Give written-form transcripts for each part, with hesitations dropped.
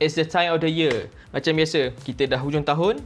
It's the time of the year. Macam biasa, kita dah hujung tahun,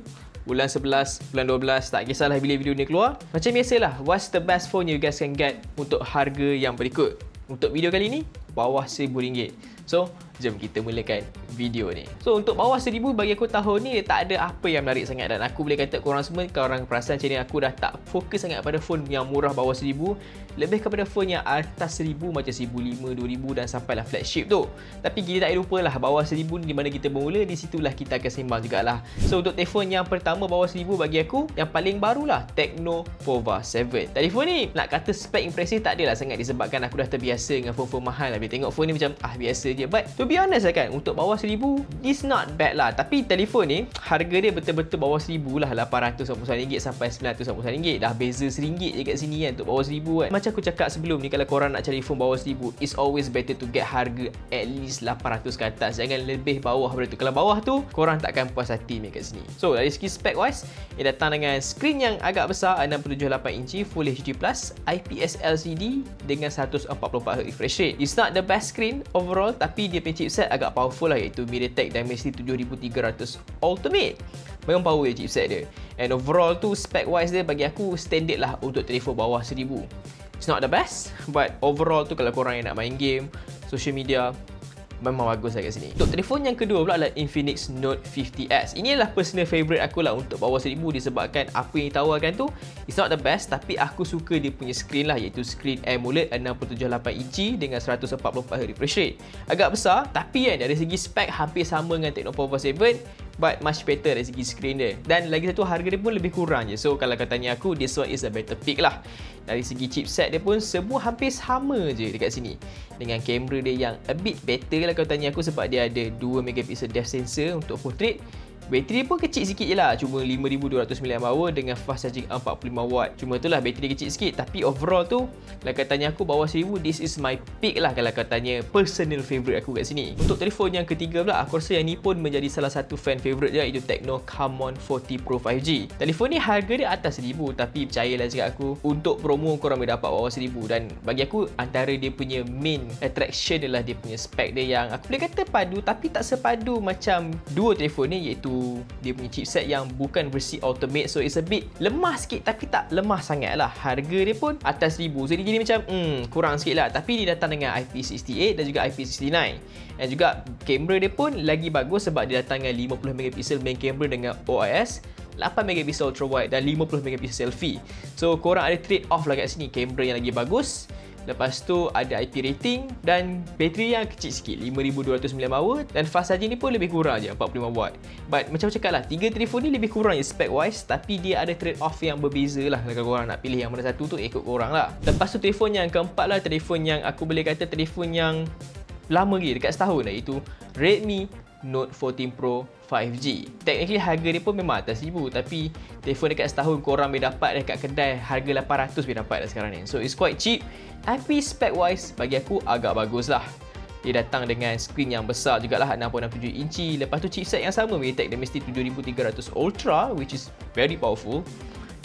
bulan 11, bulan 12, tak kisahlah bila video ni keluar. Macam biasalah, what's the best phone you guys can get untuk harga yang berikut. Untuk video kali ni, bawah RM1,000. So, jom kita mulakan video ni. So, untuk bawah RM1,000 bagi aku tahun ni, tak ada apa yang menarik sangat. Dan aku boleh kata korang semua, korang perasan channel aku dah tak fokus sangat pada phone yang murah bawah RM1,000. Lebih kepada phone yang atas RM1,000 macam RM1,500, RM2,000 dan sampailah flagship tu. Tapi kita tak lupalah bawah RM1,000 di mana kita bermula, di situlah kita akan sembang jugalah. So untuk telefon yang pertama bawah RM1,000 bagi aku, yang paling barulah Tecno Pova 7. Telefon ni nak kata spek impresif tak adalah sangat disebabkan aku dah terbiasa dengan phone-phone mahal lah. Bila tengok phone ni macam biasa je. But to be honest lah kan, untuk bawah RM1,000 it's not bad lah. Tapi telefon ni harga dia betul-betul bawah RM1,000 lah, RM899 sampai RM999. Dah beza RM1 je kat sini kan untuk bawah RM1,000 kan. Macam aku cakap sebelum ni, kalau korang nak cari phone bawah RM1,000, it's always better to get harga at least RM800 ke atas. Jangan lebih bawah daripada tu. Kalau bawah tu, korang takkan puas hati ni kat sini. So, dari segi spec wise, ia datang dengan skrin yang agak besar, 6.78 inci, Full HD+, IPS LCD dengan 144Hz refresh rate. It's not the best screen overall, tapi dia punya chipset agak powerful lah, iaitu MediaTek Dimensity 7300 Ultimate. Memang power dia chipset dia. And overall tu, spec wise dia bagi aku standard lah untuk telefon bawah RM1,000. It's not the best, but overall tu kalau korang yang nak main game, social media, memang bagus lah kat sini. Untuk telefon yang kedua pula adalah Infinix Note 50S. Ini adalah personal favourite aku lah untuk bawah RM1,000 disebabkan apa yang ditawarkan tu, it's not the best, tapi aku suka dia punya screen lah, iaitu screen AMOLED 6.78 inci dengan 144Hz refresh rate. Agak besar, tapi kan dari segi spek hampir sama dengan Tecno Pova 7, but much better dari segi screen dia. Dan lagi satu, harga dia pun lebih kurang je. So kalau katanya aku, this one is a better pick lah. Dari segi chipset dia pun semua hampir sama je dekat sini. Dengan kamera dia yang a bit better lah kalau tanya aku, sebab dia ada 2MP depth sensor untuk portrait. Bateri pun kecil sikit je lah, cuma 5200mAh dengan fast charging 45W. Cuma itulah bateri kecil sikit, tapi overall tu kalau katanya aku bawah RM1,000, this is my pick lah kalau katanya personal favourite aku kat sini. Untuk telefon yang ketiga pula, aku rasa yang ni pun menjadi salah satu fan favourite dia, iaitu Tecno Camon 40 Pro 5G. Telefon ni harga dia atas RM1,000, tapi percayalah cakap aku, untuk promo korang boleh dapat bawah RM1,000. Dan bagi aku, antara dia punya main attraction adalah dia punya spek dia yang aku boleh kata padu, tapi tak sepadu macam dua telefon ni, iaitu dia punya chipset yang bukan versi Ultimate. So it's a bit lemah sikit, tapi tak lemah sangat lah. Harga dia pun atas RM1,000, so dia jadi macam kurang sikit lah. Tapi dia datang dengan IP68 dan juga IP69. Dan juga kamera dia pun lagi bagus sebab dia datang dengan 50MP main camera dengan OIS, 8MP ultra wide dan 50MP selfie. So korang ada trade off lah kat sini, kamera yang lagi bagus, lepas tu ada IP rating dan bateri yang kecil sikit, 5200mAh, dan fast charging ni pun lebih kurang je, 45W. But macam cakap lah, tiga telefon ni lebih kurang je spec wise, tapi dia ada trade off yang berbeza lah. Kalau korang nak pilih yang mana satu tu, ikut korang lah. Lepas tu telefon yang keempat lah, telefon yang aku boleh kata telefon yang lama lagi, dekat setahun lah, iaitu Redmi Note 14 Pro 5G. Technically harga dia pun memang atas RM1,000, tapi telefon dekat setahun korang boleh dapat dekat kedai harga RM800 boleh dapat dah sekarang ni. So it's quite cheap, tapi spec wise bagi aku agak bagus lah. Dia datang dengan skrin yang besar jugalah, 6.67 inci. Lepas tu chipset yang sama, MediaTek Dimensity 7300 Ultra, which is very powerful.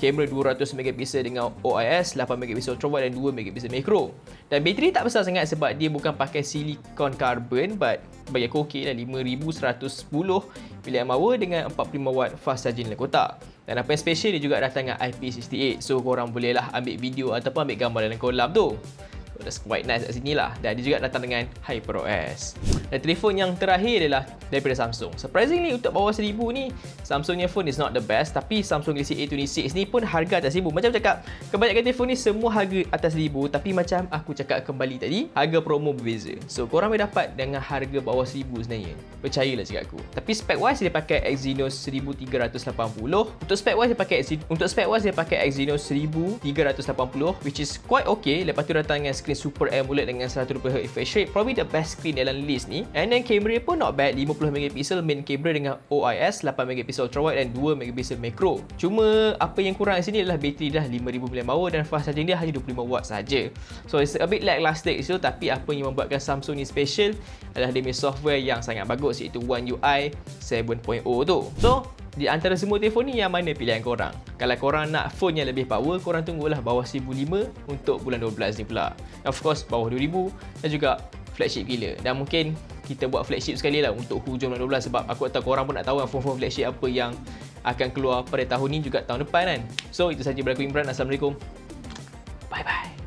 Kamera 200MP dengan OIS, 8MP ultra wide dan 2MP macro. Dan bateri tak besar sangat sebab dia bukan pakai silicon carbon, but bagi aku okey lah, 5110mAh dengan 45W fast charging dalam kotak. Dan apa yang special, dia juga datang dengan IP68. So korang bolehlah ambil video ataupun ambil gambar dalam kolam tu. So that's quite nice kat sini lah. Dan dia juga datang dengan HyperOS. Dan telefon yang terakhir adalah daripada Samsung. Surprisingly untuk bawah RM1,000 ni, Samsungnya phone is not the best, tapi Samsung Galaxy A26 ni pun harga atas RM1,000. Macam cakap, kebanyakan telefon ni semua harga atas RM1,000, tapi macam aku cakap kembali tadi, harga promo berbeza. So korang boleh dapat dengan harga bawah RM1,000 sebenarnya. Percayalah cakap aku. Tapi spec wise dia pakai Exynos 1380. Untuk spec wise dia pakai Exynos 1380, which is quite okay. Lepas tu datang dengan screen Super AMOLED dengan 120Hz refresh rate, probably the best screen dalam list ni. And then kamera pun not bad, 50MP main camera dengan OIS, 8MP ultra wide dan 2MP macro. Cuma apa yang kurang di sini adalah bateri dah 5000mAh dan fast charging dia hanya 25W saja. So it's a bit lackluster itu, tapi apa yang membuatkan Samsung ni special adalah dia punya software yang sangat bagus, iaitu One UI 7.0 tu. So di antara semua telefon ni, yang mana pilihan korang? Kalau korang nak phone yang lebih power, korang tunggulah bawah RM1,500 untuk bulan 12 ni pula. Of course bawah RM2,000 dan juga flagship gila. Dan mungkin kita buat flagship sekali lah untuk hujung bulan 12, sebab aku tahu korang pun nak tahu kan phone flagship apa yang akan keluar pada tahun ni juga tahun depan kan. So itu sahaja daripada aku, Imran. Assalamualaikum. Bye bye.